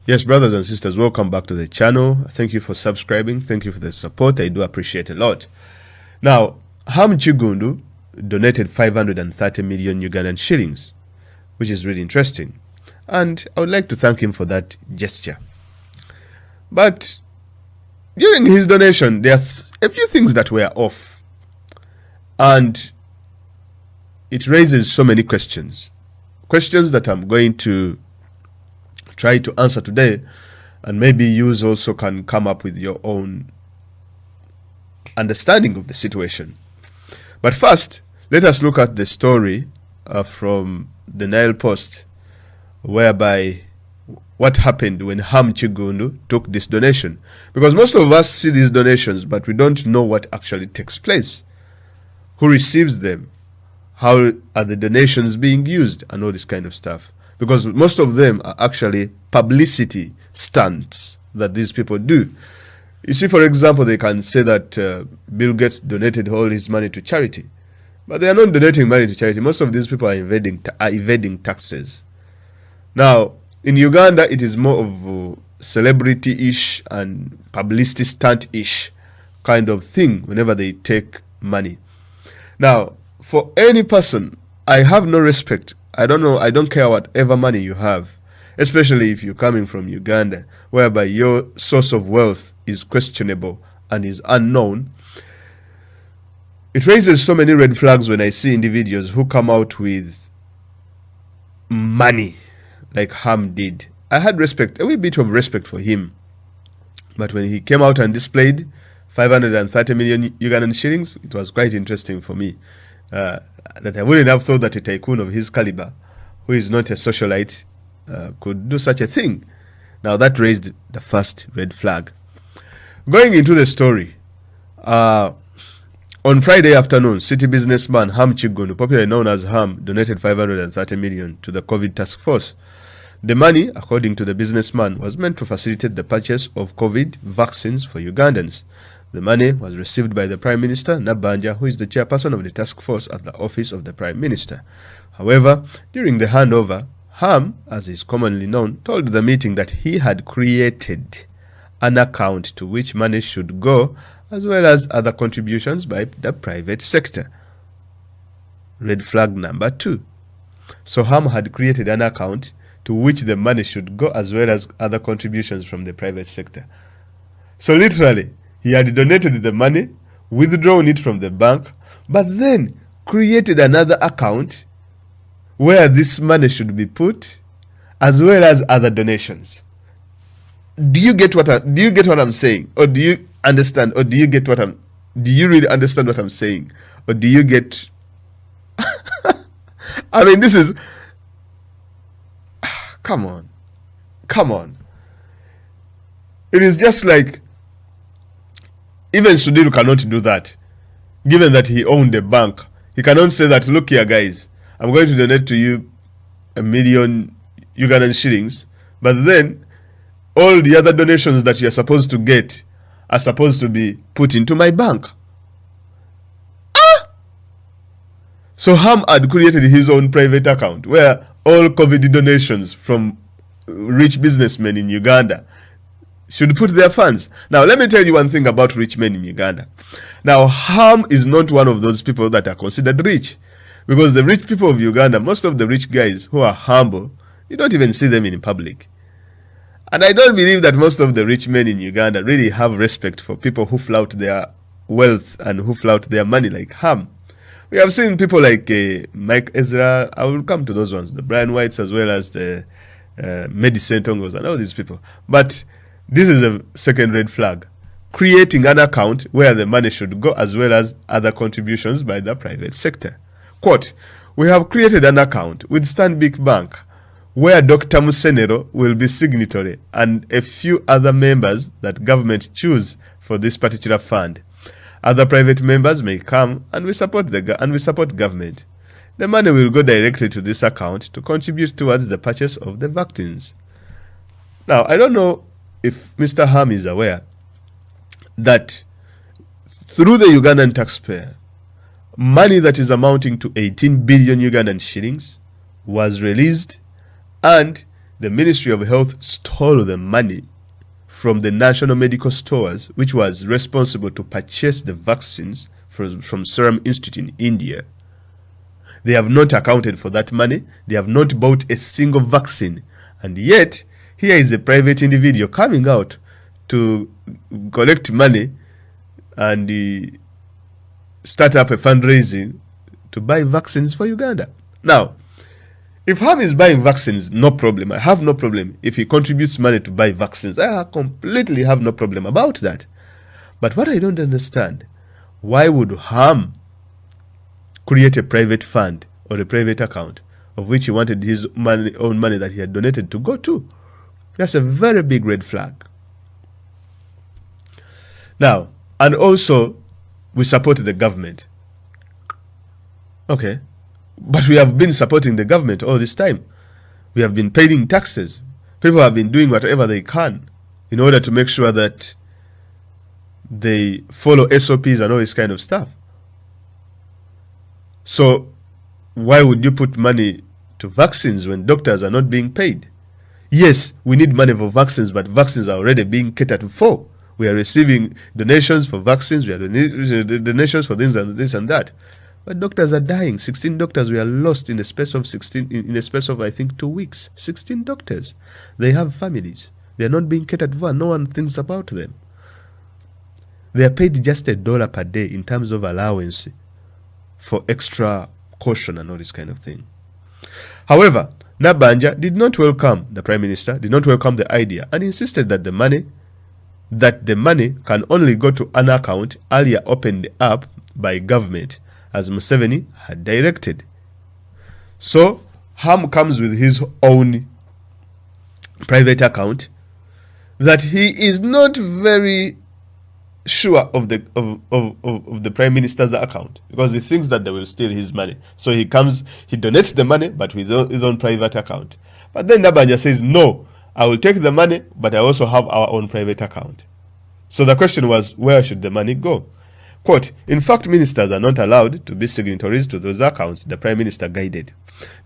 Yes, brothers and sisters, welcome back to the channel. Thank you for subscribing. Thank you for the support. I do appreciate a lot. Now, Kiggundu donated 530 million Ugandan shillings, which is really interesting. And I would like to thank him for that gesture. But during his donation, there are a few things that were off. And it raises so many questions. Questions that I'm going to try to answer today, and maybe you also can come up with your own understanding of the situation. But first, let us look at the story from the Nile Post, whereby what happened when Kiggundu took this donation. Because most of us see these donations, but we don't know what actually takes place. Who receives them? How are the donations being used? And all this kind of stuff. Because most of them are actually publicity stunts that these people do. You see, for example, they can say that Bill Gates donated all his money to charity. But they are not donating money to charity. Most of these people are evading taxes. Now, in Uganda, it is more of celebrity-ish and publicity stunt-ish kind of thing whenever they take money. Now, for any person, I have no respect. I don't care whatever money you have, especially if you're coming from Uganda, whereby your source of wealth is questionable and is unknown. It raises so many red flags when I see individuals who come out with money like Ham did. I had a wee bit of respect for him. But when he came out and displayed 530 million Ugandan shillings, it was quite interesting for me. That I wouldn't have thought that a tycoon of his caliber, who is not a socialite, could do such a thing. Now that raised the first red flag. Going into the story, on Friday afternoon, city businessman Kiggundu, popularly known as Ham, donated 530 million to the COVID task force. The money, according to the businessman, was meant to facilitate the purchase of COVID vaccines for Ugandans. The money was received by the Prime Minister, Nabanja, who is the chairperson of the task force at the office of the Prime Minister. However, during the handover, Ham, as is commonly known, told the meeting that he had created an account to which money should go, as well as other contributions by the private sector. Red flag number 2. So Ham had created an account to which the money should go, as well as other contributions from the private sector. So literally, he had donated the money, withdrawn it from the bank, but then created another account where this money should be put, as well as other donations. Do you get what I'm saying? Or do you understand? Or do you get do you really understand what I'm saying? Or do you get I mean, this is come on. It is just like even Sudiru cannot do that. Given that he owned a bank, he cannot say that, look here guys, I'm going to donate to you 1 million Ugandan shillings, but then all the other donations that you're supposed to get are supposed to be put into my bank. So Ham had created his own private account where all COVID donations from rich businessmen in Uganda should put their funds. Now, let me tell you one thing about rich men in Uganda. Now, Ham is not one of those people that are considered rich. Because the rich people of Uganda, most of the rich guys who are humble, you don't even see them in public. And I don't believe that most of the rich men in Uganda really have respect for people who flout their wealth and who flout their money like Ham. We have seen people like Mike Ezra. I will come to those ones, the Brian Whites, as well as the Medicine Tongos and all these people. But this is a second red flag. Creating an account where the money should go, as well as other contributions by the private sector. Quote, we have created an account with Stanbic Bank where Dr. Musenero will be signatory and a few other members that government choose for this particular fund. Other private members may come and we support government. The money will go directly to this account to contribute towards the purchase of the vaccines. Now, I don't know if Mr. Ham is aware that through the Ugandan taxpayer, money that is amounting to 18 billion Ugandan shillings was released and the Ministry of Health stole the money from the National Medical Stores, which was responsible to purchase the vaccines from Serum Institute in India. They have not accounted for that money. They have not bought a single vaccine. And yet, here is a private individual coming out to collect money and start up a fundraising to buy vaccines for Uganda. Now, if Ham is buying vaccines, no problem. I have no problem. If he contributes money to buy vaccines, I completely have no problem about that. But what I don't understand, why would Ham create a private fund or a private account of which he wanted his own money that he had donated to go to? That's a very big red flag. Now, and also, we support the government. Okay. But we have been supporting the government all this time. We have been paying taxes. People have been doing whatever they can in order to make sure that they follow SOPs and all this kind of stuff. So why would you put money to vaccines when doctors are not being paid? Yes, we need money for vaccines, but vaccines are already being catered for. We are receiving donations for vaccines. We are donations for this and that. But doctors are dying. 16 doctors were lost in the space of I think 2 weeks. 16 doctors. They have families. They are not being catered for. No one thinks about them. They are paid just $1 per day in terms of allowance for extra caution and all this kind of thing. However, Nabanja did not welcome the Prime Minister, did not welcome the idea, and insisted that the money can only go to an account earlier opened up by government, as Museveni had directed. So Ham comes with his own private account that he is not very sure of the Prime Minister's account, because he thinks that they will steal his money. So he donates the money, but with his own private account. But then Nabanja says, no, I will take the money, but I also have our own private account. So the question was, where should the money go? Quote, in fact, ministers are not allowed to be signatories to those accounts, the Prime Minister guided.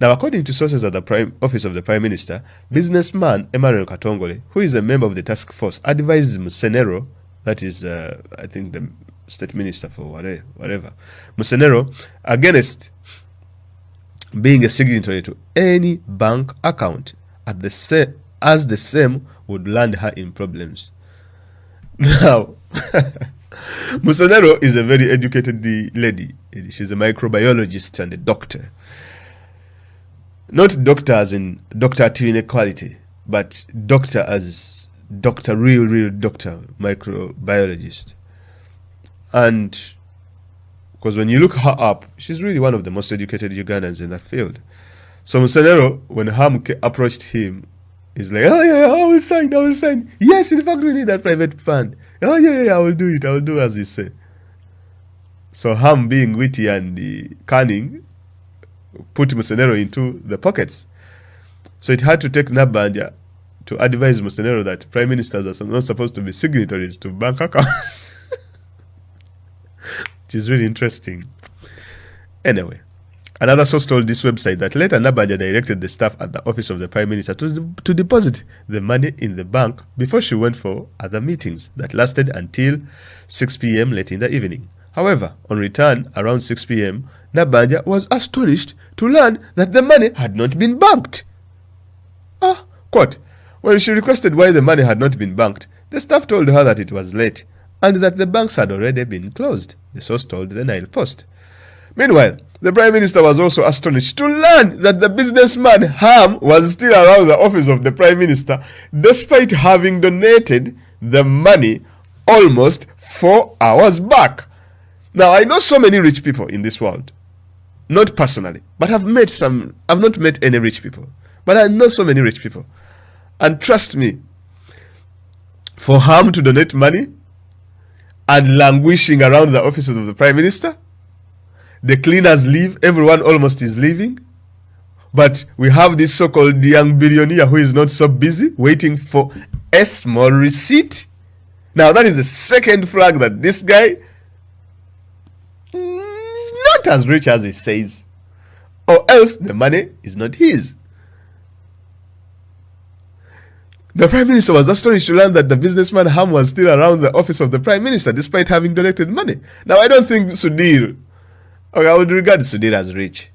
Now, according to sources at the Office of the Prime Minister, businessman Emmanuel Katongole, who is a member of the task force, advised Musenero, that is, I think, the state minister for whatever, Musenero, against being a signatory to any bank account as the same would land her in problems. Now, Musenero is a very educated lady. She's a microbiologist and a doctor. Not doctor as in doctor to inequality, but doctor as doctor, real doctor, microbiologist. And because when you look her up, she's really one of the most educated Ugandans in that field. So Musenero, when Ham approached him, he's like, oh yeah, I will sign. Yes, in fact, we need that private fund. Oh yeah, I will do it. I will do as you say. So Ham, being witty and cunning, put Musenero into the pockets. So it had to take Nabanja to advise Musenero that prime ministers are not supposed to be signatories to bank accounts. Which is really interesting. Anyway, another source told this website that later Nabanja directed the staff at the office of the Prime Minister to deposit the money in the bank before she went for other meetings that lasted until 6 p.m. late in the evening. However, on return around 6 p.m., Nabanja was astonished to learn that the money had not been banked. Quote, when she requested why the money had not been banked, the staff told her that it was late and that the banks had already been closed, the source told the Nile Post. Meanwhile, the Prime Minister was also astonished to learn that the businessman Ham was still around the office of the Prime Minister despite having donated the money almost 4 hours back. Now, I know so many rich people in this world. Not personally, but I've not met any rich people. But I know so many rich people. And trust me, for Ham to donate money and languishing around the offices of the Prime Minister, the cleaners leave, everyone almost is leaving. But we have this so-called young billionaire who is not so busy waiting for a small receipt. Now, that is the second flag that this guy is not as rich as he says. Or else the money is not his. The Prime Minister was astonished to learn that the businessman Ham was still around the office of the Prime Minister despite having donated money. Now, I don't think Sudhir, okay, I would regard Sudhir as rich.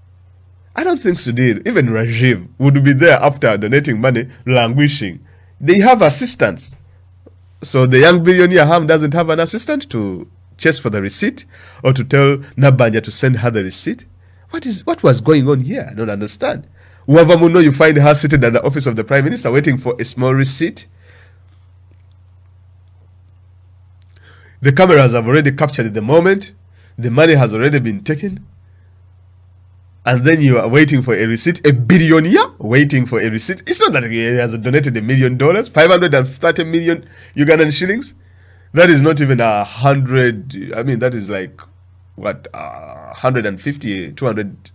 I don't think Sudhir, even Rajiv, would be there after donating money, languishing. They have assistants. So the young billionaire Ham doesn't have an assistant to chase for the receipt or to tell Nabanja to send her the receipt. What was going on here? I don't understand. Wavamuno, you find her seated at the office of the Prime Minister waiting for a small receipt. The cameras have already captured the moment. The money has already been taken. And then you are waiting for a receipt. A billionaire waiting for a receipt. It's not that he has donated $1 million, 530 million Ugandan shillings. That is not even 100. I mean, that is like, what, 150, 200,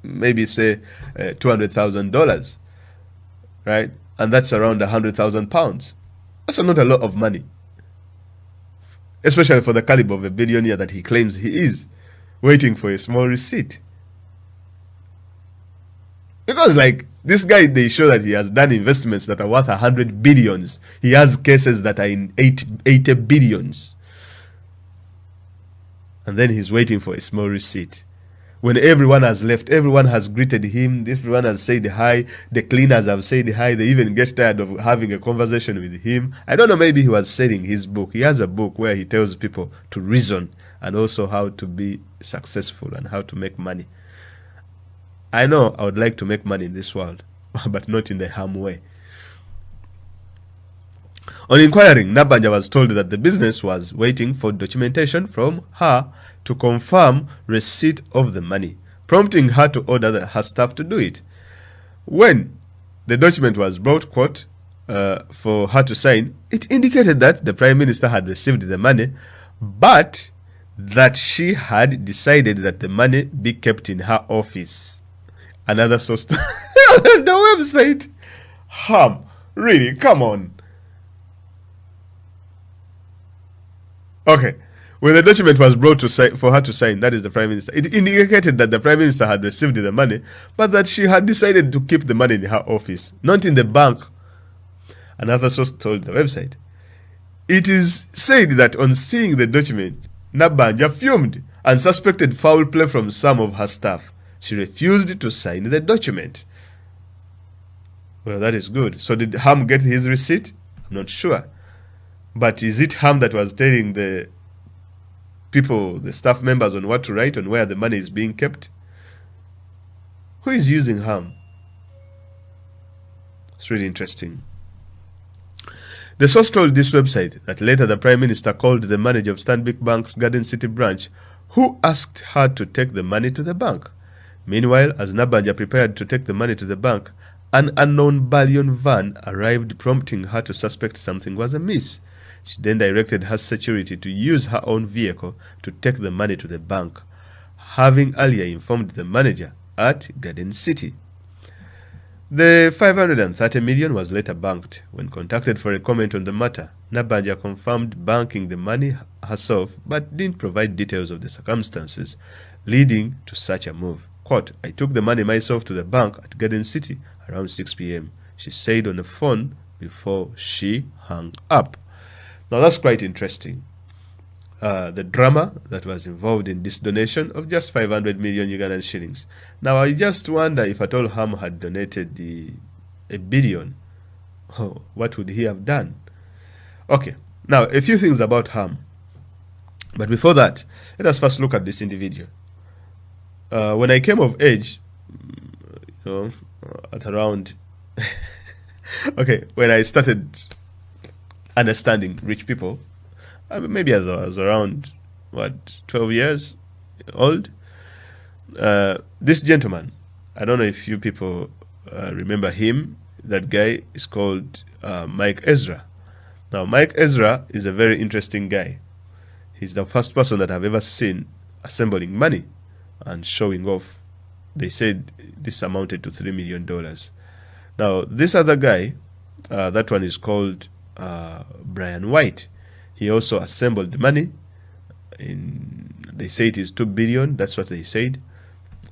maybe say $200,000, right? And that's around 100,000 pounds. That's not a lot of money, especially for the caliber of a billionaire that he claims he is, waiting for a small receipt. Because, like, this guy, they show that he has done investments that are worth 100 billions. He has cases that are in 80 billions. And then he's waiting for a small receipt. When everyone has left, everyone has greeted him, everyone has said hi, the cleaners have said hi, they even get tired of having a conversation with him. I don't know, maybe he was selling his book. He has a book where he tells people to reason and also how to be successful and how to make money. I know I would like to make money in this world, but not in the Ham way. On inquiring, Nabanja was told that the business was waiting for documentation from her to confirm receipt of the money, prompting her to order her staff to do it. When the document was brought, quote, for her to sign, it indicated that the Prime Minister had received the money, but that she had decided that the money be kept in her office. Another source the website. Ham, really, come on. Okay, when the document was brought to for her to sign, that is the Prime Minister, it indicated that the Prime Minister had received the money, but that she had decided to keep the money in her office, not in the bank. Another source told the website. It is said that on seeing the document, Nabanja fumed and suspected foul play from some of her staff. She refused to sign the document. Well, that is good. So did Ham get his receipt? I'm not sure. But is it Ham that was telling the people, the staff members, on what to write, on where the money is being kept? Who is using Ham? It's really interesting. The source told this website that later the Prime Minister called the manager of Stanbic Bank's Garden City branch, who asked her to take the money to the bank. Meanwhile, as Nabanja prepared to take the money to the bank, an unknown Ballion van arrived, prompting her to suspect something was amiss. She then directed her security to use her own vehicle to take the money to the bank, having earlier informed the manager at Garden City. The 530 million was later banked. When contacted for a comment on the matter, Nabanja confirmed banking the money herself but didn't provide details of the circumstances leading to such a move. Quote, I took the money myself to the bank at Garden City around 6 p.m., she said on the phone before she hung up. Now that's quite interesting. The drama that was involved in this donation of just 500 million Ugandan shillings. Now I just wonder if at all Ham had donated a billion, what would he have done? Okay, now a few things about Ham. But before that, let us first look at this individual. When I came of age, at around, okay, when I started understanding rich people, maybe as I was around, 12 years old, this gentleman, I don't know if you people remember him, that guy is called Mike Ezra. Now, Mike Ezra is a very interesting guy. He's the first person that I've ever seen assembling money and showing off. They said this amounted to $3 million. Now, this other guy, that one is called Brian White. He also assembled money. They say it is 2 billion. That's what they said.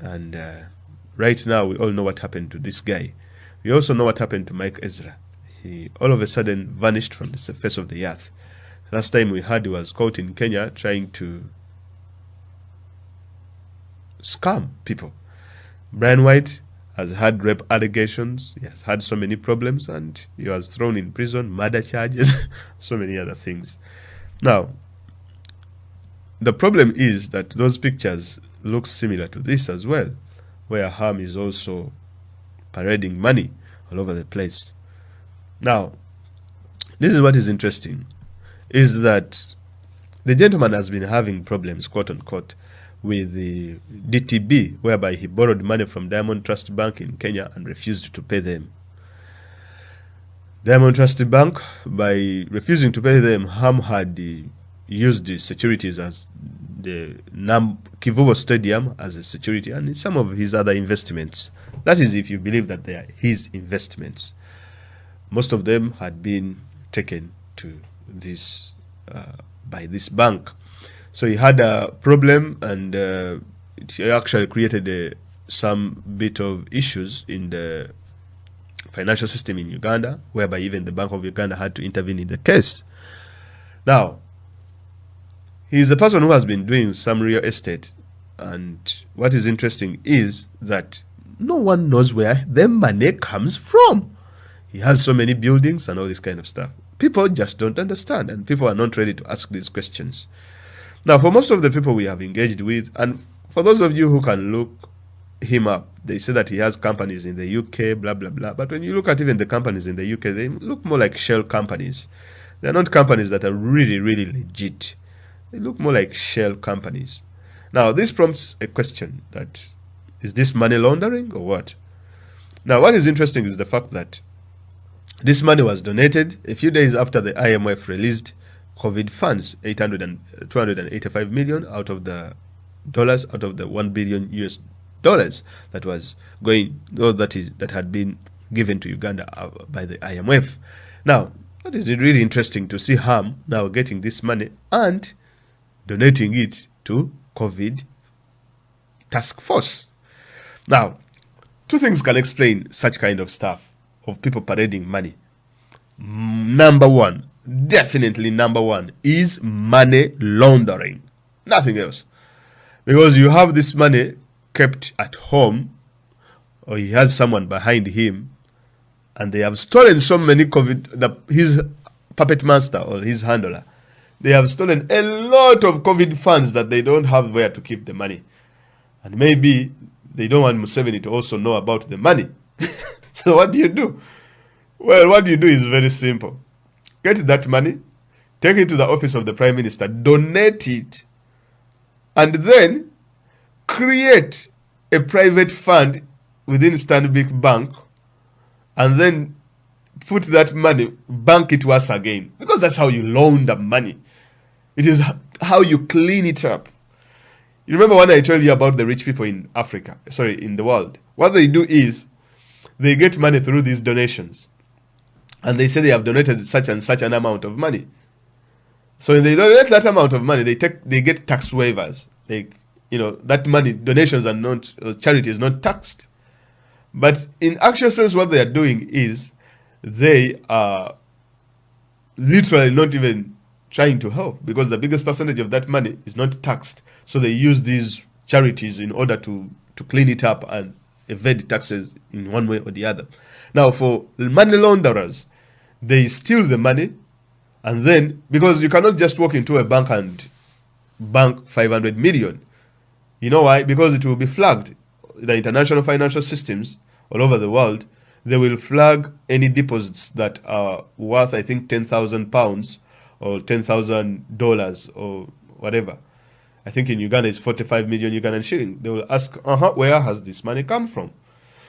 And right now, we all know what happened to this guy. We also know what happened to Mike Ezra. he all of a sudden vanished from the face of the earth. Last time we heard he was caught in Kenya trying to scam people. Brian White has had rape allegations, he has had so many problems, and he was thrown in prison, murder charges, so many other things. Now, the problem is that those pictures look similar to this as well, where Ham is also parading money all over the place. Now, this is what is interesting, is that the gentleman has been having problems, quote unquote, with the DTB, whereby he borrowed money from Diamond Trust Bank in Kenya and refused to pay them. Diamond Trust Bank, by refusing to pay them, Ham had used the securities as the Kivubo Stadium as a security and some of his other investments. That is, if you believe that they are his investments. Most of them had been taken to this by this bank. So he had a problem, and it actually created some bit of issues in the financial system in Uganda, whereby even the Bank of Uganda had to intervene in the case. Now, he's a person who has been doing some real estate, and what is interesting is that no one knows where the money comes from. He has so many buildings and all this kind of stuff. People just don't understand, and people are not ready to ask these questions. Now, for most of the people we have engaged with, and for those of you who can look him up, they say that he has companies in the UK, blah, blah, blah. But when you look at even the companies in the UK, they look more like shell companies. They're not companies that are really, really legit. They look more like shell companies. Now, this prompts a question that, is this money laundering or what? Now, what is interesting is the fact that this money was donated a few days after the IMF released COVID funds, 285 million out of the dollars, out of the 1 billion US dollars that was going, that had been given to Uganda by the IMF. Now, that is really interesting to see Ham now getting this money and donating it to COVID task force. Now, two things can explain such kind of stuff of people parading money. Number one, definitely number one, is money laundering. Nothing else. Because you have this money kept at home, or he has someone behind him, and they have stolen so many his puppet master or his handler. They have stolen a lot of COVID funds that they don't have where to keep the money. And maybe they don't want Museveni to also know about the money. So what do you do? Well, what you do is very simple. Get that money, take it to the office of the Prime Minister, donate it, and then create a private fund within Stanbic Bank, and then put that money, bank it once again. Because that's how you launder money. It is how you clean it up. You remember when I told you about the rich people in Africa, in the world? What they do is, they get money through these donations. And they say they have donated such and such an amount of money. So when they donate that amount of money, they get tax waivers. That money, donations are not, charity is not taxed. But in actual sense, what they are doing is they are literally not even trying to help, because the biggest percentage of that money is not taxed. So they use these charities in order to clean it up and evade taxes in one way or the other. Now, for money launderers, they steal the money, and then, because you cannot just walk into a bank and bank 500 million. You know why? Because it will be flagged. The international financial systems all over the world, they will flag any deposits that are worth, I think, £10,000 or $10,000 or whatever. I think in Uganda it's 45 million Ugandan shilling. They will ask, where has this money come from?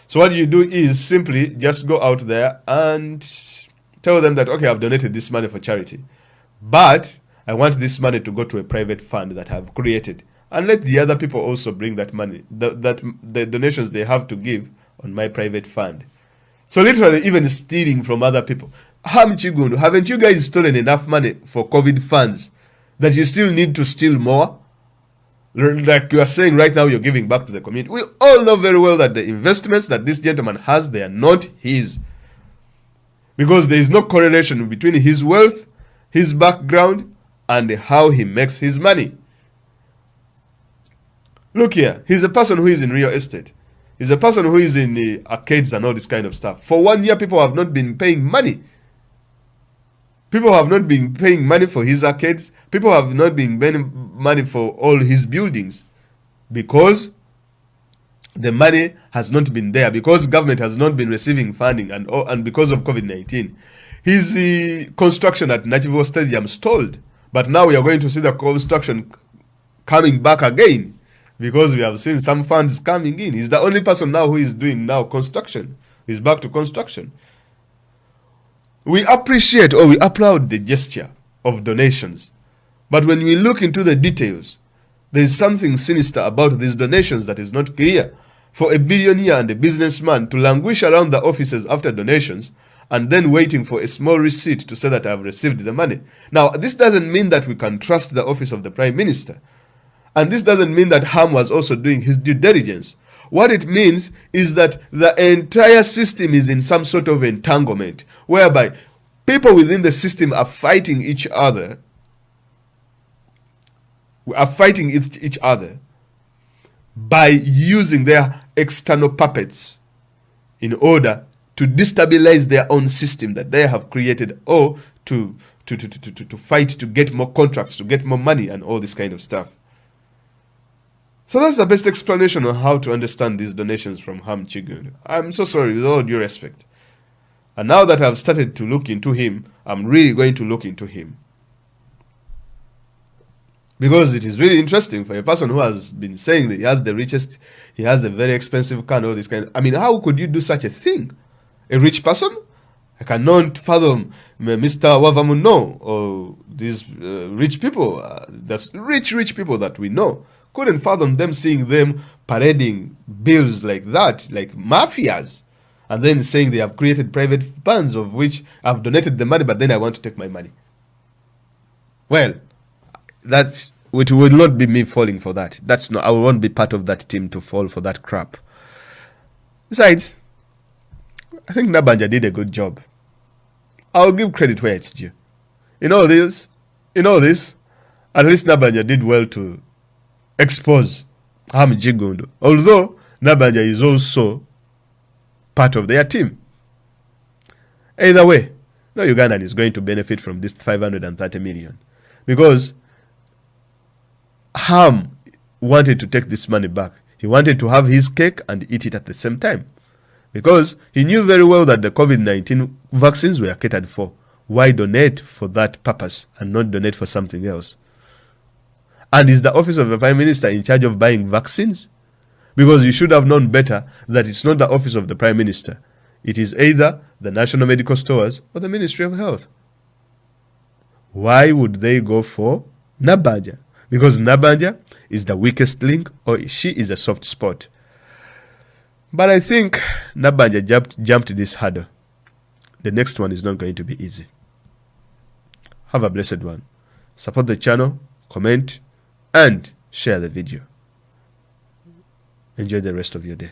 So what you do is simply just go out there and tell them that, okay, I've donated this money for charity, but I want this money to go to a private fund that I've created, and let the other people also bring that money, the donations they have to give on my private fund. So literally even stealing from other people. Kiggundu, haven't you guys stolen enough money for COVID funds that you still need to steal more? Like you are saying right now, you're giving back to the community. We all know very well that the investments that this gentleman has, they are not his. because there is no correlation between his wealth, his background, and how he makes his money. Look here, he's a person who is in real estate. He's a person who is in the arcades and all this kind of stuff. For 1 year, people have not been paying money. People have not been paying money for his arcades. People have not been paying money for all his buildings because the money has not been there, because government has not been receiving funding, and because of COVID-19. His construction at Nachivo Stadium stalled. But now we are going to see the construction coming back again, because we have seen some funds coming in. He's the only person now who is doing now construction. He's back to construction. We appreciate or we applaud the gesture of donations. But when we look into the details, there is something sinister about these donations that is not clear. For a billionaire and a businessman to languish around the offices after donations and then waiting for a small receipt to say that I have received the money. Now, this doesn't mean that we can trust the office of the Prime Minister. And this doesn't mean that Ham was also doing his due diligence. What it means is that the entire system is in some sort of entanglement, whereby people within the system are fighting each other, by using their external puppets in order to destabilize their own system that they have created, or to fight to get more contracts, to get more money, and all this kind of stuff. So that's the best explanation on how to understand these donations from Ham Kiggundu. I'm so sorry, with all due respect. And now that I've started to look into him, I'm really going to look into him. Because it is really interesting for a person who has been saying that he has the richest, he has a very expensive car and all this kind of... I mean, how could you do such a thing? A rich person? I cannot fathom Mr. Wavamuno or these rich people, that's rich people that we know. Couldn't fathom them seeing them parading bills like that, like mafias, and then saying they have created private funds of which I've donated the money, but then I want to take my money. Well, it will not be me falling for that. I won't be part of that team to fall for that crap. Besides, I think Nabanja did a good job. I'll give credit where it's due. In all this, at least Nabanja did well to expose Ham Kiggundu. Although Nabanja is also part of their team. Either way, no Ugandan is going to benefit from this 530 million. Because Ham wanted to take this money back. He wanted to have his cake and eat it at the same time. Because he knew very well that the COVID-19 vaccines were catered for. Why donate for that purpose and not donate for something else? And is the office of the Prime Minister in charge of buying vaccines? Because you should have known better that it's not the office of the Prime Minister. It is either the National Medical Stores or the Ministry of Health. Why would they go for Nabanja? Because Nabanja is the weakest link, or she is a soft spot. But I think Nabanja jumped this hurdle. The next one is not going to be easy. Have a blessed one. Support the channel, comment, and share the video. Enjoy the rest of your day.